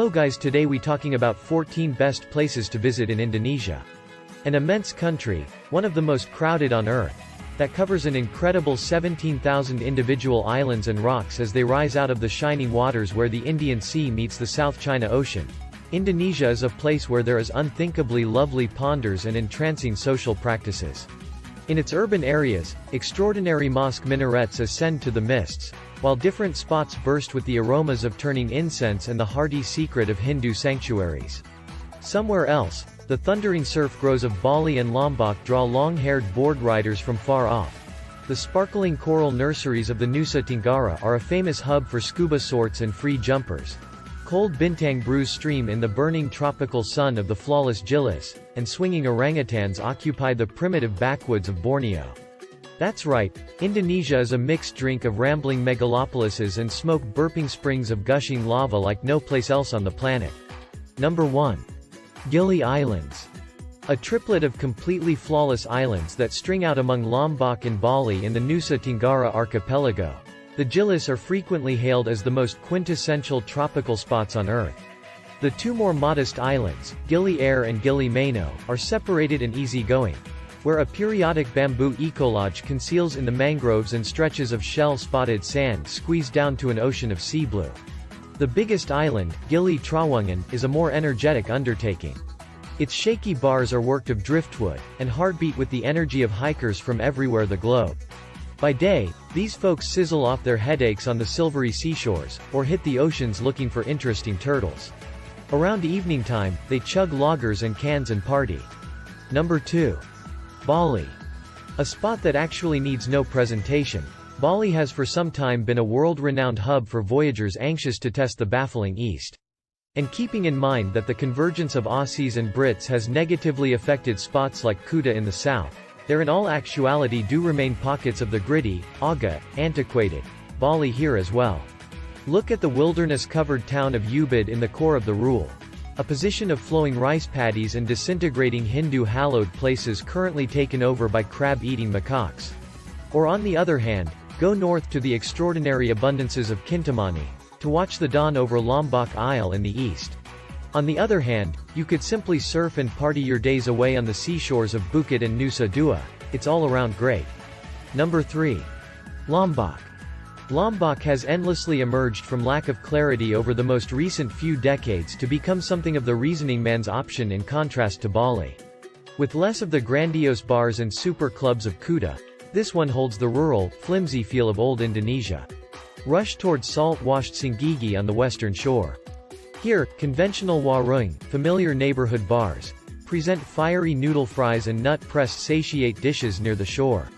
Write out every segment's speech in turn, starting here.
Hello guys, today we talking about 14 best places to visit in Indonesia. An immense country, one of the most crowded on earth, that covers an incredible 17,000 individual islands and rocks as they rise out of the shining waters where the Indian Sea meets the South China Ocean. Indonesia is a place where there is unthinkably lovely ponders and entrancing social practices. In its urban areas, extraordinary mosque minarets ascend to the mists, while different spots burst with the aromas of turning incense and the hearty secret of Hindu sanctuaries. Somewhere else, the thundering surf grows of Bali and Lombok draw long-haired board riders from far off. The sparkling coral nurseries of the Nusa Tenggara are a famous hub for scuba sorts and free jumpers. Cold Bintang brews stream in the burning tropical sun of the flawless Gilis, and swinging orangutans occupy the primitive backwoods of Borneo. That's right, Indonesia is a mixed drink of rambling megalopolises and smoke-burping springs of gushing lava like no place else on the planet. Number 1. Gili Islands. A triplet of completely flawless islands that string out among Lombok and Bali in the Nusa Tenggara archipelago. The Gilis are frequently hailed as the most quintessential tropical spots on Earth. The two more modest islands, Gili Air and Gili Mano, are separated and easygoing, where a periodic bamboo ecolodge conceals in the mangroves and stretches of shell-spotted sand squeeze down to an ocean of sea blue. The biggest island, Gili Trawangan, is a more energetic undertaking. Its shaky bars are worked of driftwood, and heartbeat with the energy of hikers from everywhere the globe. By day, these folks sizzle off their headaches on the silvery seashores, or hit the oceans looking for interesting turtles. Around evening time, they chug lagers and cans and party. Number 2. Bali. A spot that actually needs no presentation, Bali has for some time been a world-renowned hub for voyagers anxious to test the baffling East. And keeping in mind that the convergence of Aussies and Brits has negatively affected spots like Kuta in the south, there in all actuality do remain pockets of the gritty, agak, antiquated Bali here as well. Look at the wilderness-covered town of Ubud in the core of the Rule. A position of flowing rice paddies and disintegrating Hindu-hallowed places currently taken over by crab-eating macaques. Or on the other hand, go north to the extraordinary abundances of Kintamani, to watch the dawn over Lombok Isle in the east. On the other hand, you could simply surf and party your days away on the seashores of Bukit and Nusa Dua. It's all around great. Number 3. Lombok. Lombok has endlessly emerged from lack of clarity over the most recent few decades to become something of the reasoning man's option in contrast to Bali. With less of the grandiose bars and super clubs of Kuta, this one holds the rural, flimsy feel of old Indonesia. Rush towards salt-washed Singgigi on the western shore. Here, conventional warung, familiar neighborhood bars, present fiery noodle fries and nut-pressed satiate dishes near the shore.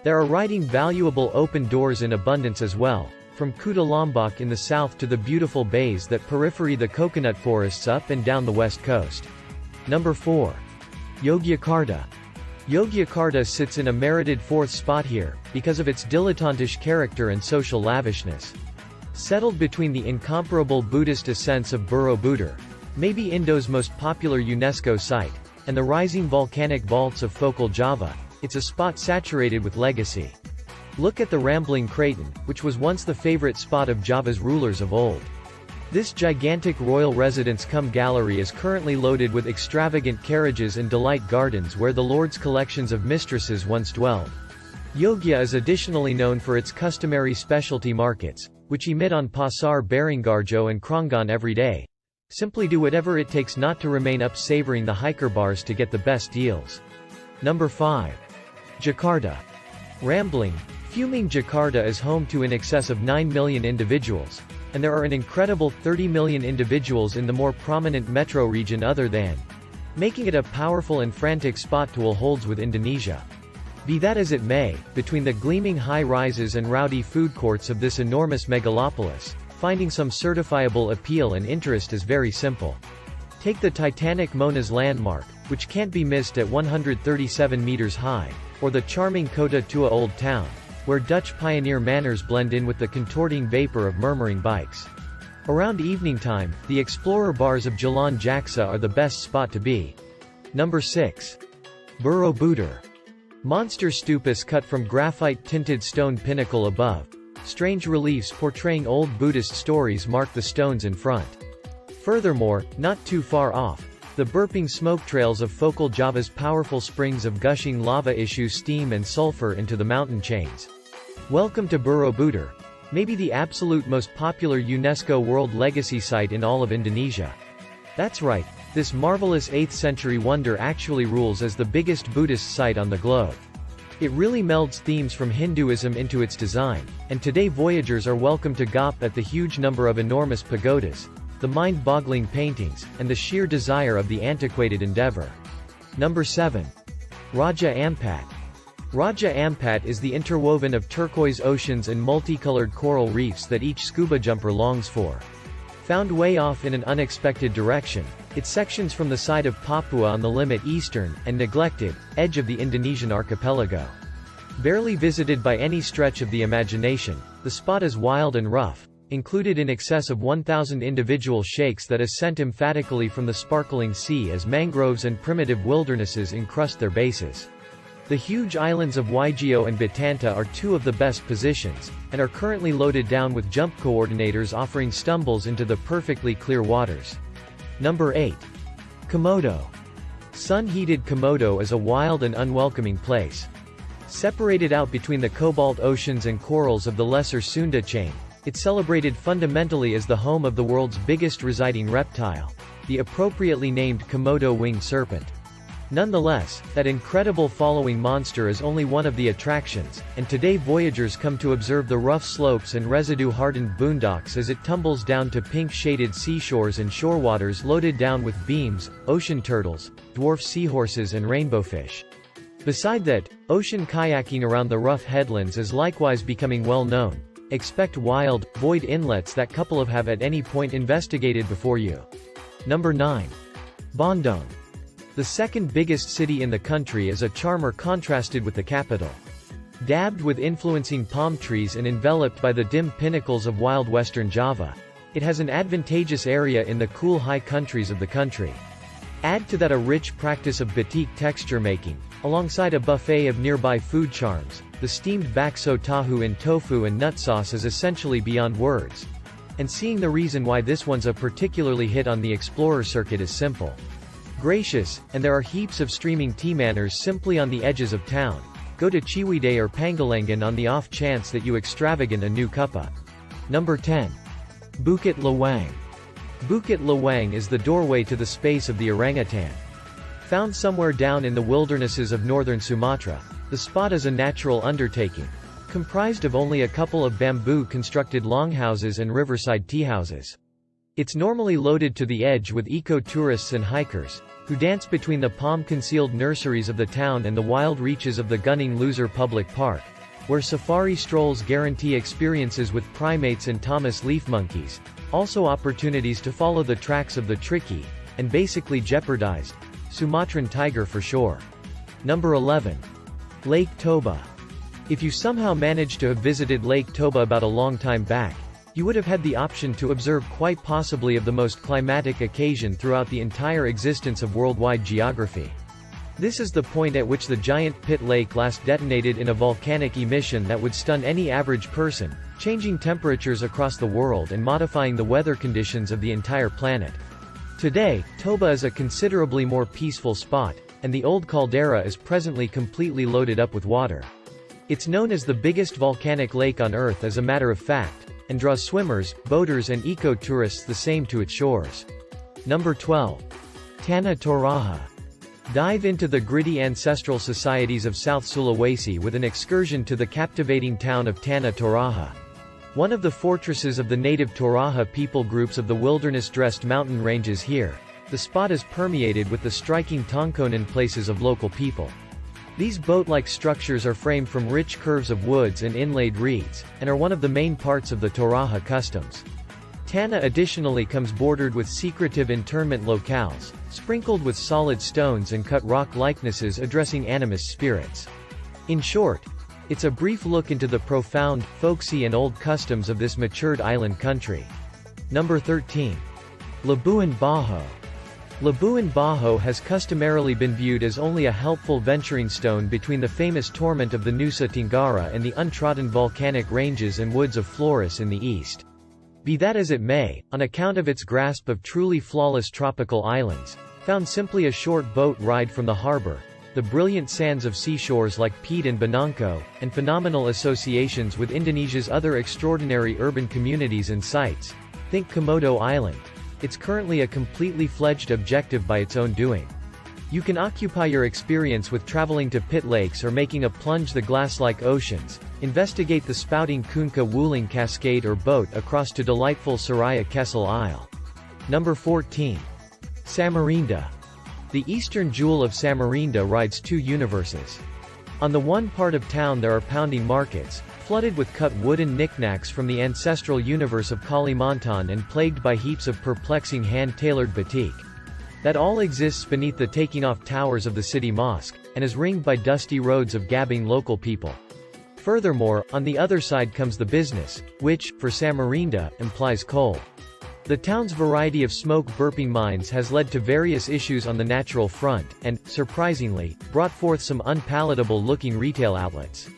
There are riding valuable open doors in abundance as well, from Kuta Lombok in the south to the beautiful bays that periphery the coconut forests up and down the west coast. Number 4. Yogyakarta. Yogyakarta sits in a merited fourth spot here, because of its dilettantish character and social lavishness. Settled between the incomparable Buddhist ascents of Borobudur, maybe Indo's most popular UNESCO site, and the rising volcanic vaults of Fokal Java, it's a spot saturated with legacy. Look at the rambling Kraton, which was once the favorite spot of Java's rulers of old. This gigantic royal residence-cum-gallery is currently loaded with extravagant carriages and delight gardens where the lord's collections of mistresses once dwelled. Yogya is additionally known for its customary specialty markets, which emit on Pasar Baringgarjo and Kronggan every day. Simply do whatever it takes not to remain up savoring the hiker bars to get the best deals. Number 5. Jakarta. Rambling, fuming Jakarta is home to in excess of 9 million individuals, and there are an incredible 30 million individuals in the more prominent metro region other than, making it a powerful and frantic spot to holds with Indonesia. Be that as it may, between the gleaming high-rises and rowdy food courts of this enormous megalopolis, finding some certifiable appeal and interest is very simple. Take the titanic Mona's landmark, which can't be missed at 137 meters high, or the charming Kota Tua Old Town, where Dutch pioneer manners blend in with the contorting vapor of murmuring bikes. Around evening time, the explorer bars of Jalan Jaksa are the best spot to be. Number 6. Borobudur. Monster stupas cut from graphite-tinted stone pinnacle above. Strange reliefs portraying old Buddhist stories mark the stones in front. Furthermore, not too far off, the burping smoke trails of Focal Java's powerful springs of gushing lava issue steam and sulfur into the mountain chains. Welcome to Borobudur, maybe the absolute most popular UNESCO World Legacy Site in all of Indonesia. That's right, this marvelous 8th century wonder actually rules as the biggest Buddhist site on the globe. It really melds themes from Hinduism into its design, and today voyagers are welcome to gawp at the huge number of enormous pagodas, the mind-boggling paintings, and the sheer desire of the antiquated endeavor. Number 7. Raja Ampat. Raja Ampat is the interwoven of turquoise oceans and multicolored coral reefs that each scuba jumper longs for. Found way off in an unexpected direction, it sections from the side of Papua on the limit eastern, and neglected, edge of the Indonesian archipelago. Barely visited by any stretch of the imagination, the spot is wild and rough, included in excess of 1,000 individual shakes that ascent emphatically from the sparkling sea as mangroves and primitive wildernesses encrust their bases. The huge islands of Waigeo and Batanta are two of the best positions, and are currently loaded down with jump coordinators offering stumbles into the perfectly clear waters. Number 8. Komodo. Sun-heated Komodo is a wild and unwelcoming place. Separated out between the cobalt oceans and corals of the Lesser Sunda chain, it's celebrated fundamentally as the home of the world's biggest residing reptile, the appropriately named Komodo winged serpent. Nonetheless, that incredible following monster is only one of the attractions, and today voyagers come to observe the rough slopes and residue-hardened boondocks as it tumbles down to pink-shaded seashores and shorewaters loaded down with beams, ocean turtles, dwarf seahorses and rainbowfish. Beside that, ocean kayaking around the rough headlands is likewise becoming well known. Expect wild, void inlets that couple of have at any point investigated before you. Number 9. Bandung. The second biggest city in the country is a charmer contrasted with the capital. Dabbed with influencing palm trees and enveloped by the dim pinnacles of wild western Java, it has an advantageous area in the cool high countries of the country. Add to that a rich practice of batik texture making, alongside a buffet of nearby food charms. The steamed bakso tahu in tofu and nut sauce is essentially beyond words. And seeing the reason why this one's a particularly hit on the explorer circuit is simple. Gracious, and there are heaps of streaming tea manners simply on the edges of town. Go to Ciwidey or Pangalengan on the off chance that you extravagant a new cuppa. Number 10. Bukit Lawang. Bukit Lawang is the doorway to the space of the orangutan. Found somewhere down in the wildernesses of northern Sumatra, the spot is a natural undertaking, comprised of only a couple of bamboo-constructed longhouses and riverside teahouses. It's normally loaded to the edge with eco-tourists and hikers, who dance between the palm-concealed nurseries of the town and the wild reaches of the Gunung Loser Public Park, where safari strolls guarantee experiences with primates and Thomas leaf monkeys, also opportunities to follow the tracks of the tricky, and basically jeopardized, Sumatran tiger for sure. Number 11. Lake Toba. If you somehow managed to have visited Lake Toba about a long time back, you would have had the option to observe quite possibly of the most climatic occasion throughout the entire existence of worldwide geography. This is the point at which the giant pit lake last detonated in a volcanic emission that would stun any average person, changing temperatures across the world and modifying the weather conditions of the entire planet. Today, Toba is a considerably more peaceful spot, and the old caldera is presently completely loaded up with water. It's known as the biggest volcanic lake on Earth as a matter of fact, and draws swimmers, boaters and eco-tourists the same to its shores. Number 12. Tanah Toraja. Dive into the gritty ancestral societies of South Sulawesi with an excursion to the captivating town of Tanah Toraja. One of the fortresses of the native Toraja people groups of the wilderness-dressed mountain ranges here, the spot is permeated with the striking Tongkonan places of local people. These boat-like structures are framed from rich curves of woods and inlaid reeds, and are one of the main parts of the Toraja customs. Tanah additionally comes bordered with secretive internment locales, sprinkled with solid stones and cut rock likenesses addressing animist spirits. In short, it's a brief look into the profound, folksy and old customs of this matured island country. Number 13. Labuan Bajo. Labuan Bajo has customarily been viewed as only a helpful venturing stone between the famous torment of the Nusa Tenggara and the untrodden volcanic ranges and woods of Flores in the east. Be that as it may, on account of its grasp of truly flawless tropical islands, found simply a short boat ride from the harbor, the brilliant sands of seashores like Pede and Benangko, and phenomenal associations with Indonesia's other extraordinary urban communities and sites. Think Komodo Island. It's currently a completely fledged objective by its own doing. You can occupy your experience with traveling to pit lakes or making a plunge the glass-like oceans, investigate the spouting Kunka Wuling Cascade or boat across to delightful Soraya Kessel Isle. Number 14. Samarinda. The eastern jewel of Samarinda rides two universes. On the one part of town there are pounding markets, flooded with cut wooden knickknacks from the ancestral universe of Kalimantan and plagued by heaps of perplexing hand-tailored batik. That all exists beneath the taking-off towers of the city mosque, and is ringed by dusty roads of gabbing local people. Furthermore, on the other side comes the business, which, for Samarinda, implies coal. The town's variety of smoke-burping mines has led to various issues on the natural front, and, surprisingly, brought forth some unpalatable-looking retail outlets.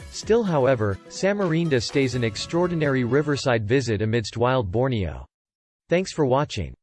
Still however, Samarinda stays an extraordinary riverside visit amidst wild Borneo. Thanks for watching.